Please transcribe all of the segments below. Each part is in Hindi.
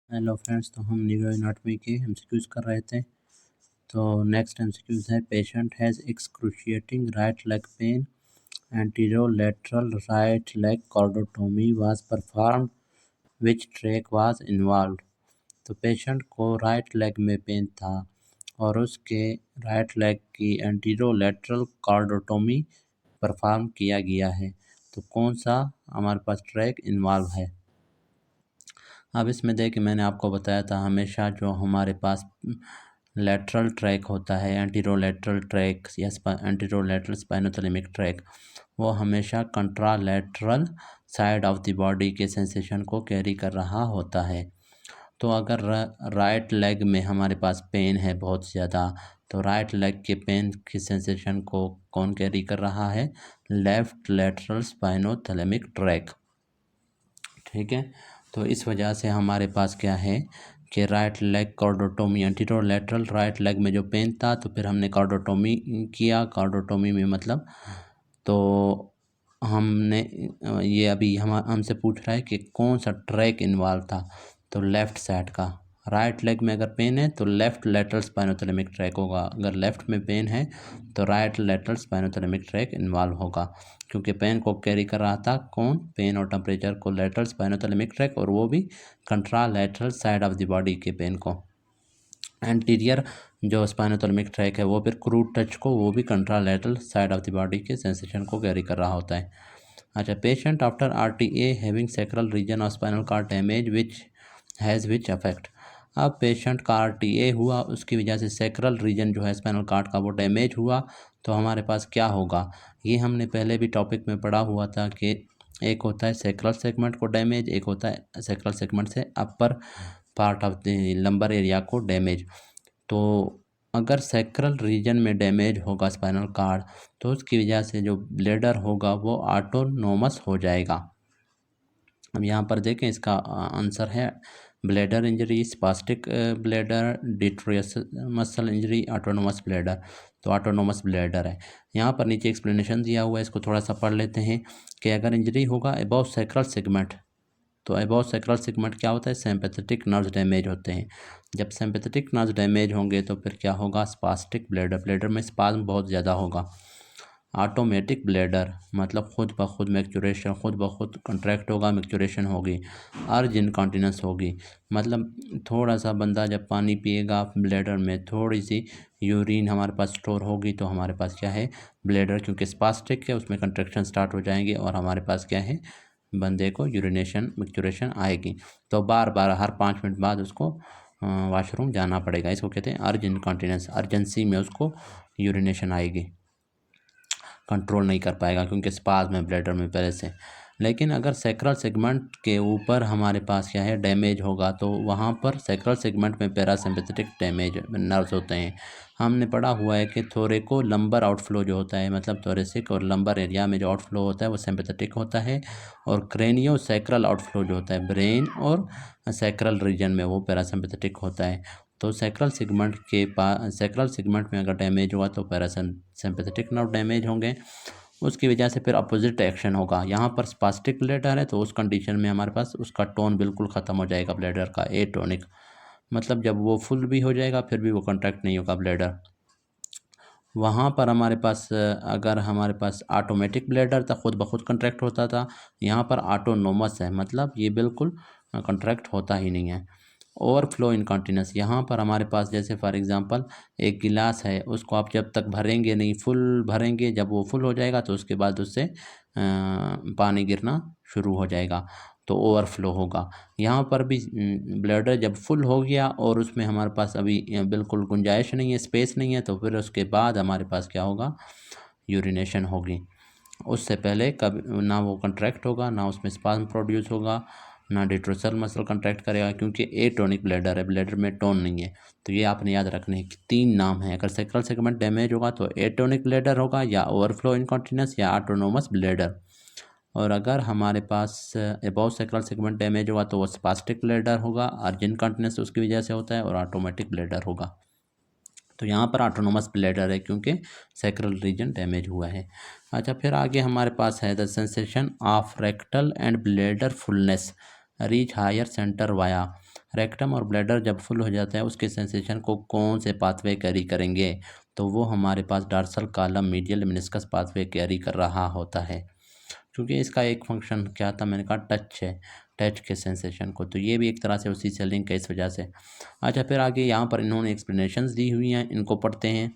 हेलो फ्रेंड्स, तो हम न्यूरो एनाटॉमी के एमसीक्यूज़ कर रहे थे। तो नेक्स्ट एमसीक्यूज़ है, patient has excruciating right leg pain, anterolateral right leg cordotomy was performed, which tract was involved. तो पेशेंट को राइट लेग में पेन था और उसके राइट लेग की एंटीरोलेटरल कॉर्डोटोमी परफॉर्म किया गया है। तो कौन सा हमारे पास ट्रैक इन्वॉल्व है। अब इसमें देखिए, मैंने आपको बताया था हमेशा जो हमारे पास लेटरल ट्रैक होता है, एंटीरोलेटरल ट्रैक या एंटीरोलेटरल स्पाइनोथैलेमिक ट्रैक, वो हमेशा कंट्रालेटरल साइड ऑफ द बॉडी के सेंसेशन को कैरी कर रहा होता है। तो अगर राइट लेग में हमारे पास पेन है बहुत ज़्यादा, तो राइट लेग के पेन की सेंसेशन को कौन कैरी कर रहा है? Left lateral spinothalamic track. ठीक है, तो इस वजह से हमारे पास क्या है कि राइट लेग कॉर्डोटोमी, एंटीरोलेटरल राइट लेग में जो पेन था, तो फिर हमने कॉर्डोटोमी किया। कॉर्डोटोमी में मतलब तो हमने ये अभी हमसे पूछ रहा है कि कौन सा ट्रैक इन्वॉल्व था, तो लेफ़्ट साइड का। राइट लेग में अगर पेन है तो लेफ़्ट लेटरल स्पाइनोथैलेमिक ट्रैक होगा, अगर लेफ़्ट में पेन है तो right lateral spinothalamic track involve होगा, क्योंकि पेन को कैरी कर रहा था कौन? पेन और टेम्परेचर को लेटरल स्पाइनोथैलेमिक ट्रैक, और वो भी contralateral side of the body के पेन को। एंटीरियर जो स्पाइनोथैलेमिक ट्रैक है वो फिर क्रूड टच को, वो भी contralateral side of the body के सेंसेशन को कैरी कर रहा होता है। अच्छा, patient after RTA having sacral region of spinal cord damage which has which affect. अब पेशेंट का आरटीए हुआ, उसकी वजह से सैक्रल रीजन जो है स्पाइनल कॉर्ड का वो डैमेज हुआ, तो हमारे पास क्या होगा? ये हमने पहले भी टॉपिक में पढ़ा हुआ था कि एक होता है सैक्रल सेगमेंट को डैमेज, एक होता है सैक्रल सेगमेंट से upper part of the lumbar area को डैमेज। तो अगर सैक्रल रीजन में डैमेज होगा स्पाइनल कॉर्ड, तो उसकी वजह से जो ब्लेडर होगा वो ऑटोनोमस हो जाएगा। अब यहाँ पर देखें, इसका आंसर है bladder injury, spastic bladder, detrusor muscle injury, autonomous bladder. तो ऑटोनोमस ब्लेडर है। यहाँ पर नीचे एक्सप्लेनेशन दिया हुआ है, इसको थोड़ा सा पढ़ लेते हैं कि अगर इंजरी होगा अबव सैक्रल सेगमेंट, तो अबव सैक्रल सेगमेंट क्या होता है? सिंपैथेटिक नर्व्स डैमेज होते हैं। जब सिंपैथेटिक नर्व्स डैमेज होंगे तो फिर क्या होगा? स्पास्टिक ब्लेडर, ब्लेडर में स्पाज्म बहुत ज़्यादा होगा। ऑटोमेटिक ब्लेडर मतलब खुद ब खुद मैक्चुरेशन, खुद ब खुद कंट्रैक्ट होगा, मैक्चुरेशन होगी। अर्ज इनकॉन्टिनेंस होगी, मतलब थोड़ा सा बंदा जब पानी पिएगा ब्लेडर में थोड़ी सी यूरिन हमारे पास स्टोर होगी, तो हमारे पास क्या है? ब्लेडर, क्योंकि स्पास्टिक है उसमें कंट्रैक्शन स्टार्ट हो जाएंगे और हमारे पास क्या है? बंदे को यूरिनेशन मैक्चुरेशन आएगी। तो बार बार हर 5 मिनट बाद उसको वॉशरूम जाना पड़ेगा। इसको कहते हैं अर्ज इनकॉन्टिनेंस, अर्जेंसी में उसको यूरिनेशन आएगी, कंट्रोल नहीं कर पाएगा क्योंकि स्पाज्म में ब्लैडर में पहले से। लेकिन अगर सैक्रल सेगमेंट के ऊपर हमारे पास क्या है? डैमेज होगा, तो वहाँ पर सैक्रल सेगमेंट में पैरासिम्पैथेटिक डैमेज नर्व्स होते हैं। हमने पढ़ा हुआ है कि थोरेको लंबर आउटफ्लो जो होता है, मतलब थोरेसिक और लंबर एरिया में जो आउटफ्लो होता है वो सिम्पैथेटिक होता है, और क्रेनियो सैक्रल आउटफ्लो जो होता है ब्रेन और सैक्रल रीजन में, वो पैरासिम्पैथेटिक होता है। तो सैक्रल सेगमेंट में अगर डैमेज हुआ तो पैरासिम्पैथेटिक नर्व डैमेज होंगे, उसकी वजह से फिर अपोजिट एक्शन होगा। यहाँ पर स्पास्टिक ब्लेडर है तो उस कंडीशन में हमारे पास उसका टोन बिल्कुल ख़त्म हो जाएगा ब्लेडर का, एटोनिक, मतलब जब वो फुल भी हो जाएगा फिर भी वो कंट्रैक्ट नहीं होगा ब्लेडर। वहाँ पर हमारे पास अगर हमारे पास ऑटोमेटिक ब्लेडर था, खुद ब खुद कंट्रैक्ट होता था, यहाँ पर ऑटोनोमस है, मतलब ये बिल्कुल कंट्रैक्ट होता ही नहीं है। ओवरफ्लो इनकॉन्टिनेंस, यहाँ पर हमारे पास जैसे फॉर एग्जांपल एक गिलास है, उसको आप जब तक भरेंगे नहीं, फुल भरेंगे, जब वो फुल हो जाएगा तो उसके बाद उससे पानी गिरना शुरू हो जाएगा, तो ओवरफ्लो होगा। यहाँ पर भी ब्लैडर जब फुल हो गया और उसमें हमारे पास अभी बिल्कुल गुंजाइश नहीं है, स्पेस नहीं है, तो फिर उसके बाद हमारे पास क्या होगा? यूरिनेशन होगी। उससे पहले कभी ना वो कंट्रैक्ट होगा, ना उसमें स्पाज्म प्रोड्यूस होगा, ना डिट्रोसल मसल कंट्रैक्ट करेगा, क्योंकि एटोनिक ब्लैडर है, ब्लैडर में टोन नहीं है। तो ये आपने याद रखने हैं कि 3 नाम हैं। अगर सैक्रल सेगमेंट डैमेज होगा तो एटोनिक ब्लैडर होगा, या ओवरफ्लो इनकॉन्टिनेंस, या ऑटोनोमस ब्लैडर। और अगर हमारे पास अबव सैक्रल सेगमेंट डैमेज होगा तो वो स्पास्टिक ब्लैडर होगा, अर्ज इनकॉन्टिनेंस उसकी वजह से होता है, और ऑटोमेटिक ब्लैडर होगा। तो यहाँ पर ऑटोनोमस ब्लैडर है क्योंकि सैक्रल रीजन डैमेज हुआ है। अच्छा, फिर आगे हमारे पास है the sensation of rectal and bladder fullness reach higher centre via. Rectum और ब्लैडर जब फुल हो जाता है उसके सेंसेशन को कौन से पाथवे कैरी करेंगे, तो वो हमारे पास dorsal column medial meniscus pathway carry कर रहा होता है, क्योंकि इसका एक फंक्शन क्या था, मैंने कहा टच है, टच के सेंसेशन को, तो ये भी एक तरह से उसी से लिंक है इस वजह से। अच्छा, फिर आगे यहाँ पर इन्होंने एक्सप्लेनेशंस दी हुई हैं, इनको पढ़ते हैं।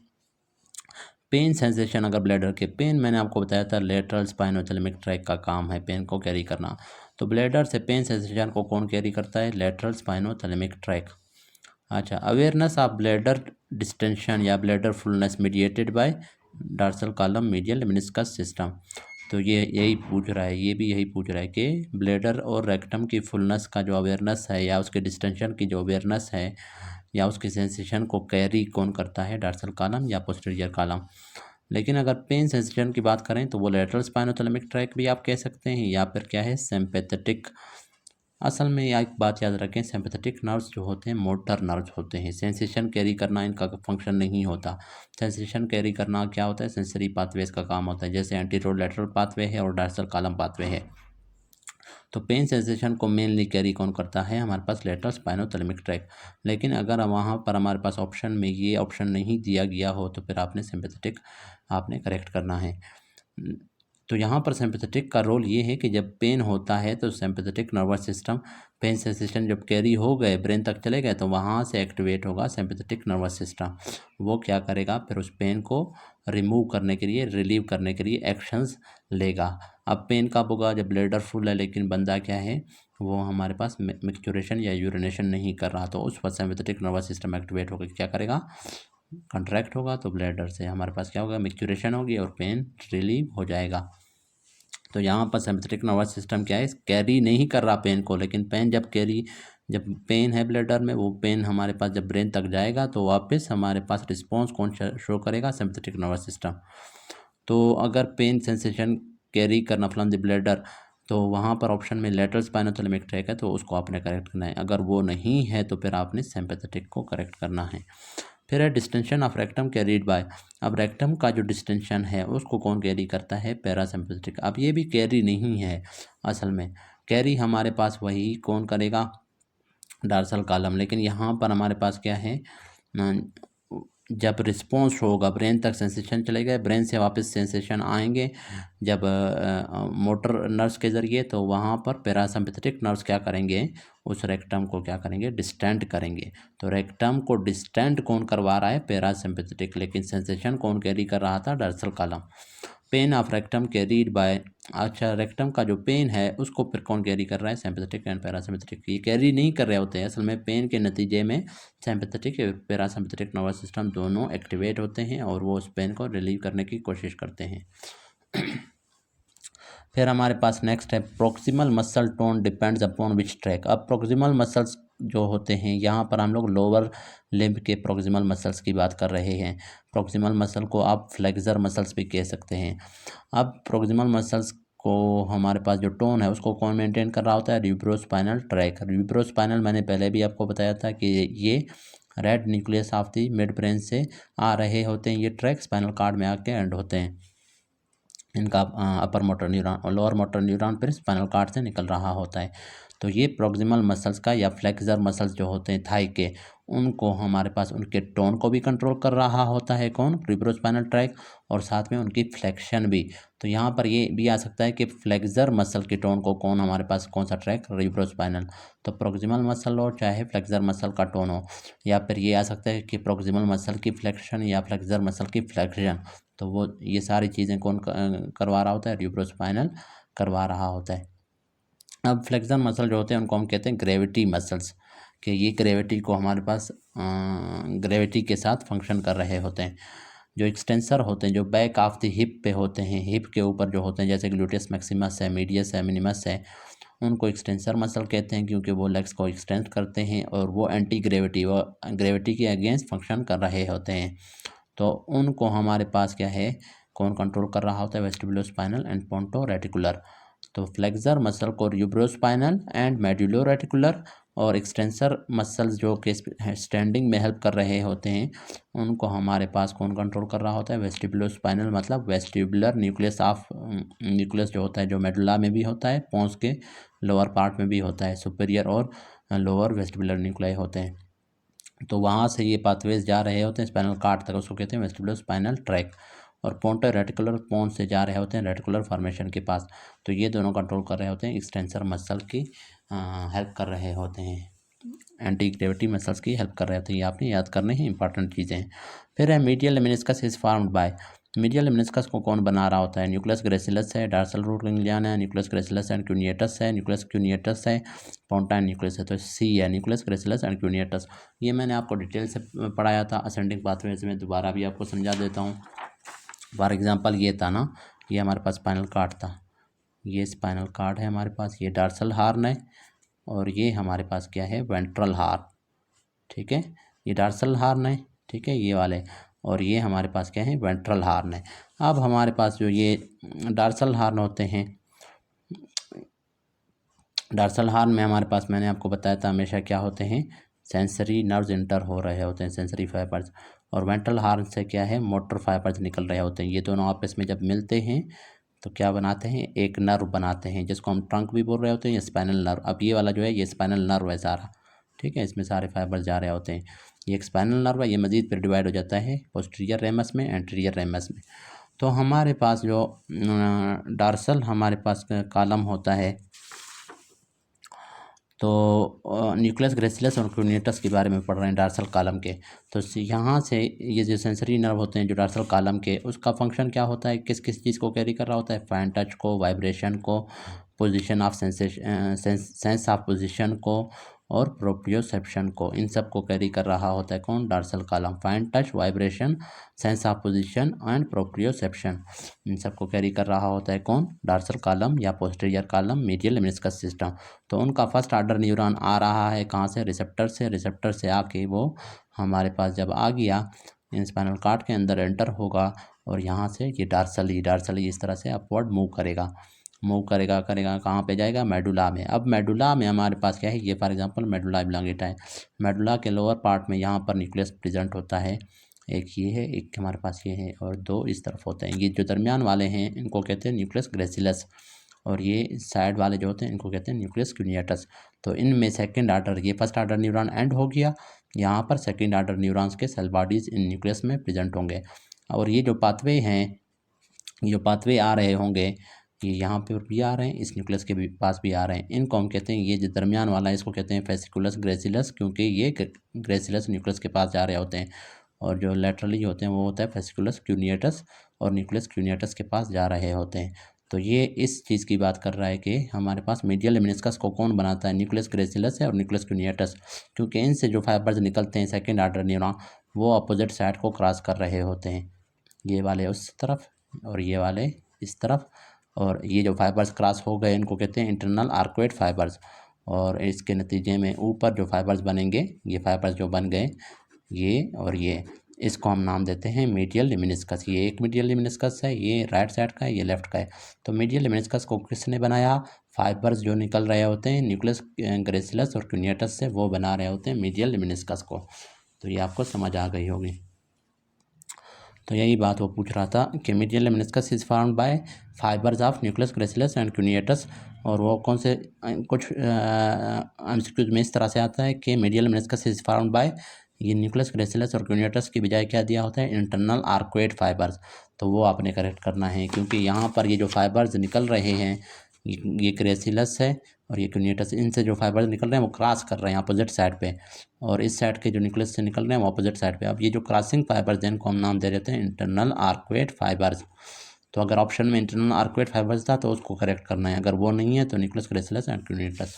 पेन सेंसेशन, अगर ब्लैडर के पेन, मैंने आपको बताया था लेटरल स्पाइनोथैलेमिक ट्रैक का काम है पेन को कैरी करना, तो ब्लैडर से पेन सेंसेशन को कौन कैरी करता है, लेटरल स्पाइनोथैलेमिक ट्रैक। अच्छा, अवेयरनेस ऑफ ब्लैडर डिस्टेंशन या bladder fullness mediated by dorsal column medial meniscus system, तो ये यही पूछ रहा है, ये भी यही पूछ रहा है कि ब्लैडर और रेक्टम की फुलनेस का जो अवेयरनेस है या उसके डिस्टेंशन की जो अवेयरनेस है या उसकी सेंसेशन को कैरी कौन करता है, डॉर्सल कॉलम या पोस्टीरियर कॉलम। लेकिन अगर पेन सेंसेशन की बात करें तो वो लेटरल स्पाइनोथैलेमिक ट्रैक भी आप कह सकते हैं, या फिर क्या है, सिंपैथेटिक। असल में एक बात याद रखें, सिंपैथेटिक नर्व्स जो होते हैं मोटर नर्व्स होते हैं, सेंसेशन कैरी करना इनका फंक्शन नहीं होता। सेंसेशन कैरी करना क्या होता है, सेंसरी पाथवेज का काम होता है, जैसे एंटीरोड लेटरल पाथवे है और डॉर्सल कॉलम पाथवे है। तो पेन सेंसेशन को मेनली कैरी कौन करता है, हमारे पास लेटरल स्पाइनोथैलेमिक ट्रैक। लेकिन अगर वहाँ पर हमारे पास ऑप्शन में ये ऑप्शन नहीं दिया गया हो तो फिर आपने सिंपैथेटिक आपने करेक्ट करना है। तो यहाँ पर सिंपैथेटिक का रोल ये है कि जब पेन होता है तो sympathetic nervous system, pain sensation जब कैरी हो गए ब्रेन तक चले गए तो वहाँ से एक्टिवेट होगा सिंपैथेटिक नर्वस सिस्टम। वो क्या करेगा, फिर उस पेन को रिमूव करने के लिए, रिलीव करने के लिए एक्शंस लेगा। अब पेन कब होगा, जब ब्लैडर फुल है लेकिन बंदा क्या है, वो हमारे पास मिक्सचुरेशन या यूरिनेशन नहीं कर रहा, तो उस वक्त सिंपैथेटिक नर्वस सिस्टम एक्टिवेट होकर क्या करेगा, कंट्रैक्ट होगा, तो ब्लैडर से हमारे पास क्या होगा, मिक्सचुरेशन होगी और पेन रिलीव हो जाएगा। तो यहाँ पर सिंपैथेटिक नर्वस सिस्टम क्या है, कैरी नहीं कर रहा पेन को, लेकिन पेन जब पेन है ब्लैडर में, वो पेन हमारे पास जब ब्रेन तक जाएगा तो वापस हमारे पास रिस्पॉन्स कौन शो करेगा, सिंपैथेटिक नर्वस सिस्टम। तो अगर पेन सेंसेशन कैरी करना फ्रॉम द ब्लैडर, तो वहाँ पर ऑप्शन में लेटरल स्पाइनोथैलेमिक ट्रैक है, तो उसको आपने करेक्ट करना है। अगर वो नहीं है तो फिर आपने सिंपैथेटिक को करेक्ट करना है। फिर है distension of rectum carried bye, अब रेक्टम का जो डिस्टेंशन है उसको कौन कैरी करता है, पैरासिम्पैथेटिक। अब ये भी कैरी नहीं है, असल में कैरी हमारे पास वही कौन करेगा, डॉर्सल कॉलम। लेकिन यहाँ पर हमारे पास क्या है, जब रिस्पॉन्स होगा ब्रेन तक, सेंसेशन चले गए, ब्रेन से वापस सेंसेशन आएंगे जब मोटर नर्व्स के ज़रिए, तो वहाँ पर पैरासिम्पैथेटिक नर्व्स क्या करेंगे, उस रेक्टम को क्या करेंगे, डिस्टेंट करेंगे। तो रेक्टम को डिस्टेंट कौन करवा रहा है, पैरासिम्पैथेटिक, लेकिन सेंसेशन कौन कैरी कर रहा था, dorsal column. Pain of rectum carried bye, अच्छा रेक्टम का जो पेन है उसको फिर कौन कैरी कर रहा है, सिंपैथेटिक एंड पैरासिम्पैथेटिक। ये कैरी नहीं कर रहे होते हैं, असल में पेन के नतीजे में सिंपैथेटिक पैरासिम्पैथेटिक नर्वस सिस्टम दोनों एक्टिवेट होते हैं और वो उस पेन को रिलीव करने की कोशिश करते हैं। फिर हमारे पास नेक्स्ट है proximal muscle tone depends upon which track. अब प्रोक्सिमल मसल्स जो होते हैं, यहाँ पर हम लोग लोअर लिम्ब के प्रोक्सिमल मसल्स की बात कर रहे हैं। प्रोक्सिमल मसल को आप फ्लेक्सर मसल्स भी कह सकते हैं। अब प्रोक्सिमल मसल्स को हमारे पास जो टोन है उसको कौन मेंटेन कर रहा होता है, र्यूब्रोस्पाइनल ट्रैक। र्यूब्रोस्पाइनल मैंने पहले भी आपको बताया था कि ये red nucleus of the mid brain से आ रहे होते हैं, ये ट्रैक स्पाइनल कार्ड में आके एंड होते हैं। इनका अपर मोटर न्यूरॉन और लोअर मोटर न्यूरॉन फिर स्पाइनल कार्ड से निकल रहा होता है। तो ये प्रोक्सिमल मसल्स का या फ्लेक्सर मसल्स जो होते हैं थाई के, उनको हमारे पास उनके टोन को भी कंट्रोल कर रहा होता है कौन, र्यूब्रोस्पाइनल ट्रैक, और साथ में उनकी फ्लेक्शन भी। तो यहाँ पर ये भी आ सकता है कि फ्लेक्सर मसल की टोन को कौन हमारे पास कौन सा ट्रैक, र्यूब्रोस्पाइनल। तो प्रोक्सिमल मसल हो चाहे फ्लेक्सर मसल का टोन हो, या फिर ये आ सकता है कि प्रोक्सिमल मसल की फ्लेक्शन या फ्लेक्सर मसल की फ्लेक्शन, तो वो ये सारी चीज़ें कौन करवा रहा होता है, र्यूब्रोस्पाइनल करवा रहा होता है। अब फ्लेक्सर मसल जो होते हैं उनको हम कहते हैं ग्रेविटी मसल्स, कि ये ग्रेविटी को हमारे पास ग्रेविटी के साथ फंक्शन कर रहे होते हैं। जो एक्सटेंसर होते हैं जो बैक ऑफ द हिप पे होते हैं, हिप के ऊपर जो होते हैं, जैसे ग्लूटियस मैक्सिमस है, मीडियस है, मिनिमस है, उनको एक्सटेंसर मसल कहते हैं, क्योंकि वो लेग्स को एक्सटेंड करते हैं और वो एंटी ग्रेविटी, वो ग्रेविटी के अगेंस्ट फंक्शन कर रहे होते हैं। तो उनको हमारे पास क्या है, कौन कंट्रोल कर रहा होता है, वेस्टिबुलोस्पाइनल एंड पोंटो रेटिकुलर। तो फ्लेक्सर मसल को र्यूब्रोस्पाइनल एंड मेडुलो रेटिकुलर, और एक्सटेंसर मसल्स जो कि स्टैंडिंग में हेल्प कर रहे होते हैं, उनको हमारे पास कौन कंट्रोल कर रहा होता है, वेस्टिबुलोस्पाइनल, मतलब वेस्टिबुलर न्यूक्लियस ऑफ न्यूक्लियस जो होता है, जो मेडुला में भी होता है, पोंस के लोअर पार्ट में भी होता है, सुपीरियर और लोअर वेस्टिबुलर न्यूक्लियाई होते हैं। तो वहाँ से ये पाथवेज जा रहे होते हैं स्पाइनल कॉर्ड तक, उसको कहते हैं वेस्टिबुलर स्पाइनल ट्रैक। और पोंटर रेटिकुलर पोन से जा रहे होते हैं रेटिकुलर फॉर्मेशन के पास। तो ये दोनों कंट्रोल कर रहे होते हैं एक्सटेंसर मसल की हेल्प कर रहे होते हैं, एंटी ग्रेविटी मसल्स की हेल्प कर रहे होते हैं। ये आपने याद करने ही इंपॉर्टेंट चीज़ें हैं। फिर है medial lemniscus is formed bye. Medial lemniscus को कौन बना रहा होता है? न्यूक्लियस ग्रेसिलस है, डार्सल रूट गैंग्लियन है, न्यूक्लियस ग्रेसिलस एंड क्यूनिएटस है, न्यूक्लियस क्यूनिएटस है, पोंटाइन न्यूक्लियस है। तो सी है न्यूक्लियस ग्रेसिलस एंड क्यूनिएटस। ये मैंने आपको डिटेल से पढ़ाया था असेंडिंग पाथवेज में, दोबारा भी आपको समझा देता हूँ। फॉर एग्जांपल ये था ना, ये हमारे पास स्पाइनल कॉर्ड था, ये स्पाइनल कॉर्ड है हमारे पास, ये डार्सल हार्न है, और ये हमारे पास क्या है? Ventral horn. ठीक है, ये डार्सल हार्न है, ठीक है, ये वाले, और ये हमारे पास क्या है? वेंट्रल हार्न है। अब हमारे पास जो ये डार्सल हार्न होते हैं, डार्सल हार्न में हमारे पास मैंने आपको बताया था हमेशा क्या होते हैं? सेंसरी नर्व्स इंटर हो रहे होते हैं, सेंसरी फाइबर्स। और वेंट्रल हार्न से क्या है? मोटर फाइबर्स निकल रहे होते हैं। ये दोनों आपस में जब मिलते हैं तो क्या बनाते हैं? एक नर्व बनाते हैं, जिसको हम ट्रंक भी बोल रहे होते हैं, या स्पाइनल नर्व। अब ये वाला जो है ये स्पाइनल नर्व है सारा, ठीक है, इसमें सारे फाइबर्स जा रहे होते हैं। ये एक स्पाइनल नर्व है, ये मज़ीद फिर डिवाइड हो जाता है पोस्टीरियर रेमस में, एंटीरियर रेमस में। तो हमारे पास जो डार्सल हमारे पास कॉलम होता है, तो न्यूक्लियस ग्रेसिलस और क्यूनिएटस के बारे में पढ़ रहे हैं डार्सल कॉलम के। तो यहाँ से ये जो सेंसरी नर्व होते हैं जो डार्सल कॉलम के, उसका फंक्शन क्या होता है? किस किस चीज़ को कैरी कर रहा होता है? फाइन टच को, वाइब्रेशन को, position of sense of position को, और प्रोप्रियोसेप्शन को, इन सब को कैरी कर रहा होता है कौन? Dorsal column. Fine touch, vibration, sense of position and proprioception, इन सब को कैरी कर रहा होता है कौन? डार्सल कॉलम या posterior column medial lemniscus system. तो उनका फर्स्ट आर्डर न्यूरॉन आ रहा है कहाँ से? रिसेप्टर से। रिसेप्टर से आके वो हमारे पास जब आ गया स्पाइनल कॉर्ड के अंदर एंटर होगा, और यहाँ से ये डार्सली इस तरह से अपवर्ड मूव करेगा, करेगा कहाँ पे जाएगा? मेडुला में। अब मेडुला में हमारे पास क्या है? ये फॉर एग्जांपल मेडुला ऑब्लोंगेटा है। मेडुला के लोअर पार्ट में यहाँ पर न्यूक्लियस प्रेजेंट होता है, एक ये है, एक हमारे पास ये है, और दो इस तरफ होते हैं। ये जो दरमियान वाले हैं इनको कहते हैं न्यूक्लियस ग्रेसिलस, और ये साइड वाले जो होते हैं इनको कहते हैं न्यूक्लियस क्यूनिएटस। तो इनमें सेकंड आर्डर, ये फर्स्ट आर्डर न्यूरॉन एंड हो गया, यहाँ पर सेकंड आर्डर न्यूरॉन्स के सेल बॉडीज इन न्यूक्लियस में प्रेजेंट होंगे। और ये जो पाथवे हैं, ये जो पाथवे आ रहे होंगे, ये यहाँ पे भी आ रहे हैं, इस न्यूक्लियस के भी पास भी आ रहे हैं, इनको हम कहते हैं, ये जो दरमियान वाला है इसको कहते हैं फेसिकुलस ग्रेसिलस, क्योंकि ये ग्रेसिलस न्यूक्लियस के पास जा रहे होते हैं। और जो लेटरली होते हैं वो होता है फेसिकुलस क्यूनिएटस, और न्यूक्लियस क्यूनिएटस के पास जा रहे होते हैं। तो ये इस चीज़ की बात कर रहा है कि हमारे पास मीडियल लेमिनिस्कस को कौन बनाता है? न्यूक्लियस ग्रेसिलस है और न्यूक्लियस क्यूनिएटस, क्योंकि इनसे जो फाइबर्स निकलते हैं सेकेंड आर्डर न्यूरॉन, वो अपोजिट साइड को क्रॉस कर रहे होते हैं, ये वाले उस तरफ और ये वाले इस तरफ। और ये जो फाइबर्स क्रॉस हो गए इनको कहते हैं इंटरनल आर्कुएट फाइबर्स, और इसके नतीजे में ऊपर जो फाइबर्स बनेंगे, ये फाइबर्स जो बन गए ये और ये, इसको हम नाम देते हैं मीडियल लेमिनिस्कस। ये एक मीडियल लेमिनिस्कस है, ये राइट साइड का है, ये लेफ्ट का है। तो मीडियल लेमिनिस्कस को किसने बनाया? फाइबर्स जो निकल रहे होते हैं न्यूक्लियस ग्रेसिलस और क्यूनिएटस से, वो बना रहे होते हैं मीडियल लेमिनिस्कस को। तो ये आपको समझ आ गई होगी। तो यही बात वो पूछ रहा था कि medial lemniscus is formed by fibers of nucleus gracilis and cuneatus. और वो कौन से कुछ एमसीक्यूज में इस तरह से आता है कि medial lemniscus is formed bye, ये न्यूक्लियस ग्रेसिलस और क्यूनिएटस की बजाय क्या दिया होता है? Internal arcuate fibres. तो वो आपने करेक्ट करना है, क्योंकि यहाँ पर ये जो फाइबर्स निकल रहे हैं, ये ग्रेसिलस है और ये क्यूनिएटस, इनसे जो फाइबर्स निकल रहे हैं वो क्रॉस कर रहे हैं अपोजिट साइड पे, और इस साइड के जो न्यूक्लियस से निकल रहे हैं वो अपोजिट साइड पे। अब ये जो क्रॉसिंग फाइबर्स हैं इनको हम नाम दे देते हैं इंटरनल आर्कुएट फाइबर्स। तो अगर ऑप्शन में इंटरनल आर्कुएट फाइबर्स था तो उसको करेक्ट करना है, अगर वो नहीं है तो न्यूक्लियस ग्रेसिलस एंड क्यूनिएटस।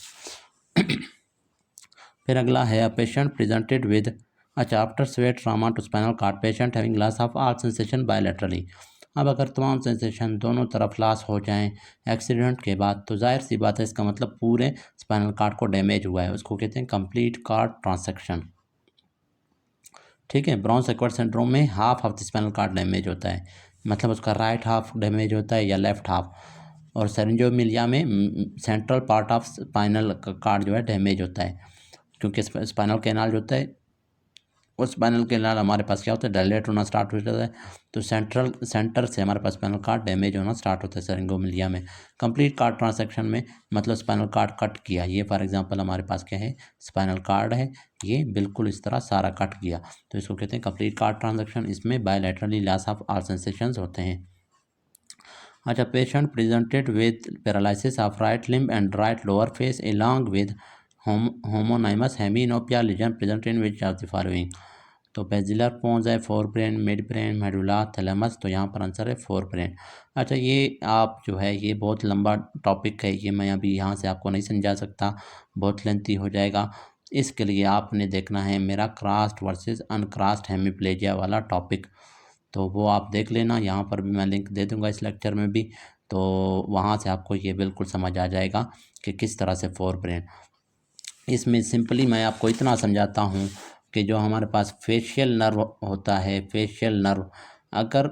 फिर अगला है, अ पेशेंट प्रेजेंटेड विद अच्छा after severe trauma to spinal cord, patient having loss of all sensation bilaterally. अब अगर तमाम सेंसेशन दोनों तरफ लॉस हो जाएं एक्सीडेंट के बाद, तो जाहिर सी बात है इसका मतलब पूरे स्पाइनल कॉर्ड को डैमेज हुआ है, उसको कहते हैं कंप्लीट कॉर्ड ट्रांसेक्शन। ठीक है, ब्राउन सेक्वार्ड सिंड्रोम में half of the spinal cord damage होता है, मतलब उसका राइट हाफ डैमेज होता है या लेफ्ट हाफ। और सेरेंजोमिलिया में central part of spinal cord जो है डैमेज होता है, क्योंकि स्पाइनल कैनाल जो होता है उस स्पाइनल के लाल हमारे पास क्या होता है, डायलेट होना स्टार्ट हो जाता है। तो सेंटर से हमारे पास स्पाइनल कार्ड डैमेज होना स्टार्ट होता है सेरेंगोमिलिया में। कंप्लीट कार्ड ट्रांसेक्शन में मतलब स्पाइनल कार्ड कट किया, ये फॉर एग्जांपल हमारे पास क्या है, स्पाइनल कार्ड है, ये बिल्कुल इस तरह सारा कट गया, तो इसको कहते हैं कंप्लीट कार्ड ट्रांसेक्शन। इसमें bilaterally loss of all sensations होते हैं। अच्छा, patient presented with paralysis of right limb and right lower face along with homonymous hemianopia lesion present in which of the following. तो बेजिलर पोन्स है, forebrain, midbrain, medulla, thalamus, तो यहाँ पर आंसर है फोर ब्रेन। अच्छा, ये आप जो है ये बहुत लंबा टॉपिक है, ये मैं अभी यहाँ से आपको नहीं समझा सकता, बहुत लेंथी हो जाएगा। इसके लिए आपने देखना है मेरा क्रॉस्ड वर्सेस अनक्रॉस्ड हेमिप्लेजिया वाला टॉपिक, तो वो आप देख लेना, यहाँ पर भी मैं लिंक दे दूँगा इस लेक्चर में भी, तो वहाँ से आपको ये बिल्कुल समझ आ जाएगा कि किस तरह से फोर ब्रेन। इसमें सिंपली मैं आपको इतना समझाता हूँ कि जो हमारे पास फेशियल नर्व होता है, फेशियल नर्व अगर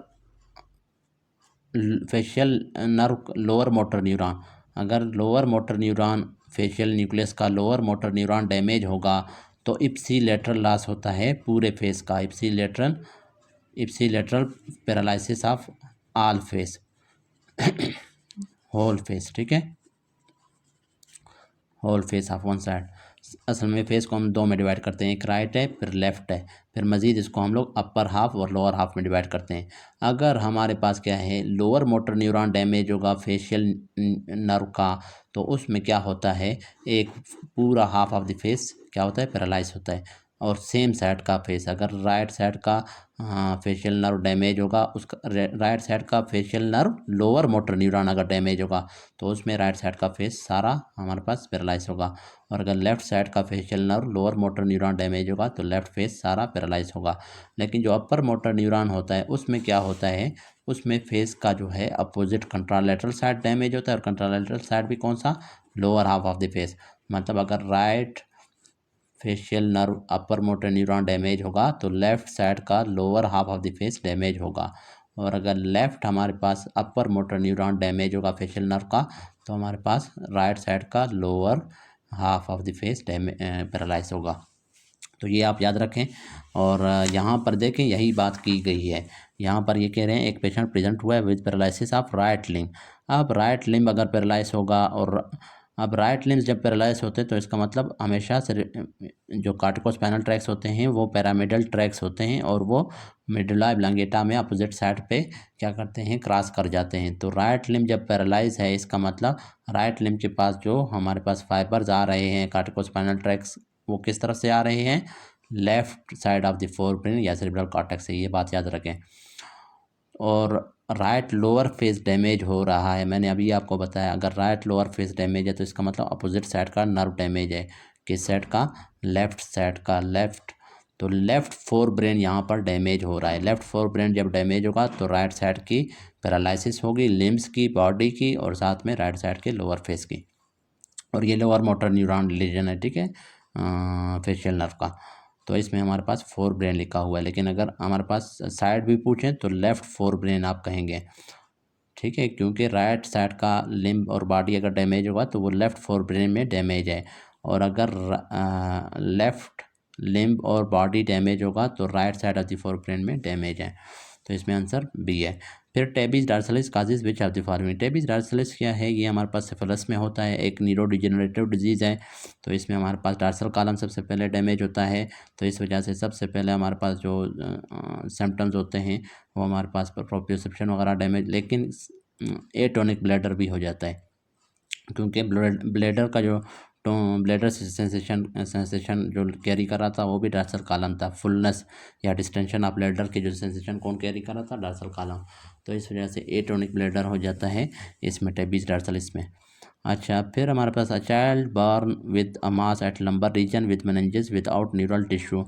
facial nerve lower motor neuron, अगर lower motor neuron facial nucleus का लोअर मोटर न्यूरॉन डैमेज होगा तो इप्सीलेटरल लॉस होता है पूरे फेस का, ipsilateral paralysis of all face, whole face, ठीक है, whole face of one side. असल में फेस को हम दो में डिवाइड करते हैं, एक राइट है फिर लेफ्ट है, फिर मज़ीद इसको हम लोग अपर हाफ और लोअर हाफ में डिवाइड करते हैं। अगर हमारे पास क्या है, लोअर मोटर न्यूरॉन डैमेज होगा फेशियल नर्व का, तो उसमें क्या होता है, एक पूरा हाफ ऑफ द फेस क्या होता है, पैरालाइज होता है। और सेम साइड का फेस, अगर राइट साइड का फेशियल नर्व डैमेज होगा, उसका राइट साइड का facial nerve lower motor neuron अगर डैमेज होगा तो उसमें राइट साइड का फेस सारा हमारे पास पैरालाइज होगा। और अगर लेफ्ट साइड का facial nerve lower motor neuron damage होगा तो लेफ्ट फेस सारा पैरालाइज होगा। लेकिन जो अपर मोटर न्यूरॉन होता है उसमें क्या होता है, उसमें फेस का जो है अपोजिट कंट्रालेटरल साइड डैमेज होता है, और कंट्रालेटरल साइड भी कौन सा, lower half of the face. मतलब अगर right facial nerve upper motor neuron damage होगा तो लेफ्ट साइड का lower half of the face damage होगा। और अगर लेफ्ट हमारे पास अपर मोटर न्यूरॉन डैमेज होगा फेशियल नर्व का, तो हमारे पास राइट साइड का lower half of the face paralyse होगा। तो ये आप याद रखें। और यहाँ पर देखें यही बात की गई है, यहाँ पर ये कह रहे हैं एक पेशेंट प्रेजेंट हुआ है with paralysis of right limb. अब राइट लिम्ब अगर पैरालाइज होगा, और अब राइट लिम्स जब पैरालाइज होते हैं तो इसका मतलब हमेशा से जो कार्टिकोस्पाइनल ट्रैक्स होते हैं वो पैरामिडल ट्रैक्स होते हैं, और वो मिडुला ऑब्लांगेटा में अपोजिट साइड पे क्या करते हैं, क्रॉस कर जाते हैं। तो राइट लिम्ब जब पैरालाइज है इसका मतलब राइट लिम्ब के पास जो हमारे पास फाइबर्स आ रहे हैं कार्टिकोस्पाइनल ट्रैक्स, वो किस तरफ से आ रहे हैं, left side of the fore brain या सेरेब्रल कॉर्टेक्स से, ये बात याद रखें। और राइट लोअर फेस डैमेज हो रहा है, मैंने अभी आपको बताया अगर राइट लोअर फेस डैमेज है तो इसका मतलब अपोजिट साइड का नर्व डैमेज है, किस साइड का, लेफ्ट साइड का, लेफ्ट। तो लेफ्ट फोर ब्रेन यहाँ पर डैमेज हो रहा है, लेफ्ट फोर ब्रेन जब डैमेज होगा तो राइट साइड की पैरालिसिस होगी, लिम्स की, बॉडी की, और साथ में राइट साइड के लोअर फेस की। और ये लोअर मोटर न्यूरॉन लीजन है, ठीक है, फेशियल नर्व का। तो इसमें हमारे पास फोर ब्रेन लिखा हुआ है, लेकिन अगर हमारे पास साइड भी पूछें तो लेफ़्ट फोर ब्रेन आप कहेंगे, ठीक है, क्योंकि राइट साइड का लिम्ब और बॉडी अगर डैमेज होगा तो वो लेफ़्ट फोर ब्रेन में डैमेज है। और अगर लेफ़्ट लिम्ब और बॉडी डैमेज होगा तो right side of the forebrain में डैमेज है, तो इसमें आंसर बी है। फिर tabes dorsalis causes which of the following. Tabes dorsalis क्या है, ये हमारे पास सिफिलिस में होता है, एक न्यूरो डिजेनरेटिव डिजीज़ है। तो इसमें हमारे पास डार्सल कॉलम सबसे पहले डैमेज होता है, तो इस वजह से सबसे पहले हमारे पास जो सिम्टम्स होते हैं वो हमारे पास प्रोप्रियोसेप्शन वगैरह डैमेज, लेकिन एटोनिक ब्लैडर भी हो जाता है, क्योंकि ब्लैडर का जो तो ब्लैडर सेंसेशन जो कैरी कर रहा था वो भी डार्सल कॉलम था, फुलनेस या डिस्टेंशन ऑफ ब्लैडर के जो सेंसेशन कौन कैरी कर रहा था, डार्सल कॉलम। तो इस वजह से एटोनिक ब्लैडर हो जाता है इसमें, टेबिस डार्सल इसमें। अच्छा, फिर हमारे पास a child born with a mass at lumbar region with meninges without neural tissue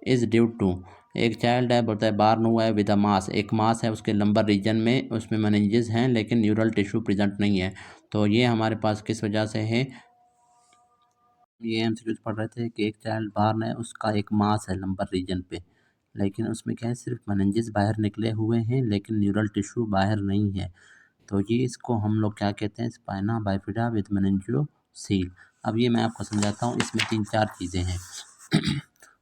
is due to. एक चाइल्ड है, बोलता है बार्न हुआ है विद अ मास, एक मास है उसके लंबर रीजन में, उसमें मेनिंजेस हैं लेकिन न्यूरल टिश्यू प्रेजेंट नहीं है। तो ये हमारे पास किस वजह से है, ये एमसीक्यूज पढ़ रहे थे कि एक चाइल्ड बार्न है, उसका एक मास है लंबर रीजन पे, लेकिन उसमें क्या है, सिर्फ मेनिंजेस बाहर निकले हुए हैं लेकिन न्यूरल टिश्यू बाहर नहीं है। तो ये इसको हम लोग क्या कहते हैं, स्पाइना बाइफिडा विद मेनिंजियोसील। अब ये मैं आपको समझाता हूँ, इसमें तीन चार चीज़ें हैं।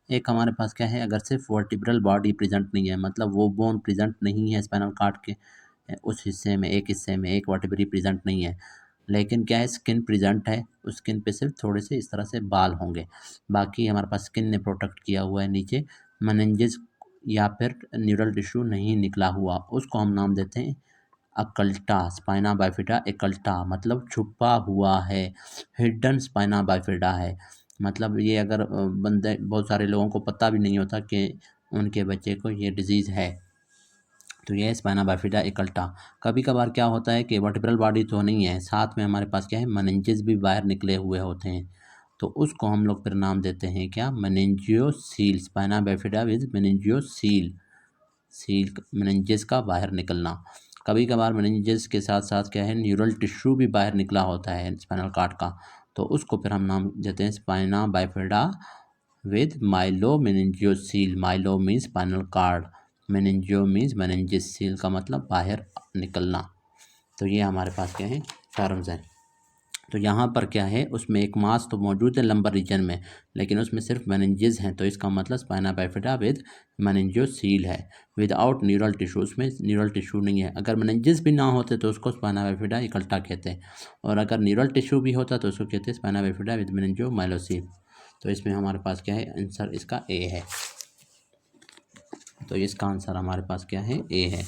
एक हमारे पास क्या है, अगर सिर्फ वर्टिब्रल बॉडी प्रेजेंट नहीं है, मतलब वो बोन प्रेजेंट नहीं है स्पाइनल कार्ड के उस हिस्से में, एक हिस्से में एक वर्टिब्री प्रेजेंट नहीं है, लेकिन क्या है स्किन प्रेजेंट है, उस स्किन पे सिर्फ थोड़े से इस तरह से बाल होंगे, बाकी हमारे पास स्किन ने प्रोटेक्ट किया हुआ है नीचे, मेनिंजेस या फिर न्यूरल टिश्यू नहीं निकला हुआ, उसको हम नाम देते हैं अकल्टा, स्पाइना बाइफिडा एकल्टा, मतलब छुपा हुआ है, हिडन स्पाइना बाइफिडा है। मतलब ये अगर बंदे बहुत सारे लोगों को पता भी नहीं होता कि उनके बच्चे को ये डिजीज़ है, तो ये स्पाइना बाइफिडा एकल्टा। कभी कभार क्या होता है कि वर्टिब्रल बॉडी तो नहीं है, साथ में हमारे पास क्या है मेनिंजेस भी बाहर निकले हुए होते हैं, तो उसको हम लोग फिर नाम देते हैं क्या, meningocele, spina bifida with meningocele, cele meninges का बाहर निकलना। कभी कभार मेनिंजेस के साथ साथ क्या है न्यूरल टिश्यू भी बाहर निकला होता है स्पाइनल कार्ड का, तो उसको फिर हम नाम देते हैं spina bifida with myelomeningocele. Myelo means spinal cord, meningio means meninges, cele का मतलब बाहर निकलना। तो ये हमारे पास क्या है टर्म्स हैं। तो यहाँ पर क्या है, उसमें एक मास तो मौजूद है लंबर रीजन में, लेकिन उसमें सिर्फ मेनिंजेस हैं, तो इसका मतलब स्पाइना बाइफिडा विद मेनिंजियोसील है, विदाउट न्यूरल टिश्यू, उसमें न्यूरल टिश्यू नहीं है। अगर मेनिंजेस भी ना होते तो उसको स्पाइना बाइफिडा इकल्टा कहते हैं, और अगर न्यूरल टिश्यू भी होता तो उसको कहते हैं स्पाइना बाइफिडा विद मेनिंजियोमाइलोसील। तो इसमें हमारे पास क्या है आंसर, इसका ए है। तो इसका आंसर हमारे पास क्या है, ए है।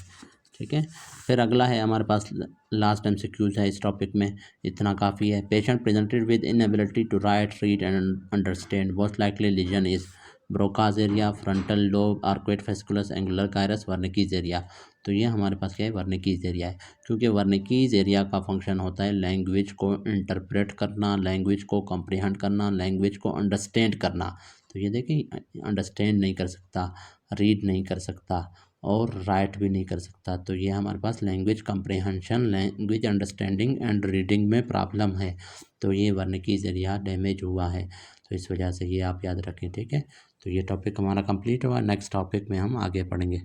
ठीक है, फिर अगला है हमारे पास लास्ट एमसीक्यूज है इस टॉपिक में, इतना काफ़ी है। Patient presented with inability to write, read and understand, most likely lesion is Broca's area, frontal lobe, arcuate fasciculus, angular gyrus, Wernicke's area. तो ये हमारे पास क्या है वर्निकीज एरिया है, क्योंकि वर्निकीज एरिया का फंक्शन होता है लैंग्वेज को इंटरप्रेट करना, लैंग्वेज को कॉम्प्रिहेंड करना, लैंग्वेज को अंडरस्टैंड करना। तो ये देखिए अंडरस्टैंड नहीं कर सकता, रीड नहीं कर सकता और राइट भी नहीं कर सकता, तो ये हमारे पास language comprehension, language understanding and reading में प्रॉब्लम है, तो ये वर्निकीज एरिया डैमेज हुआ है, तो इस वजह से ये आप याद रखें। ठीक है, तो ये टॉपिक हमारा कंप्लीट हुआ, नेक्स्ट टॉपिक में हम आगे पढ़ेंगे।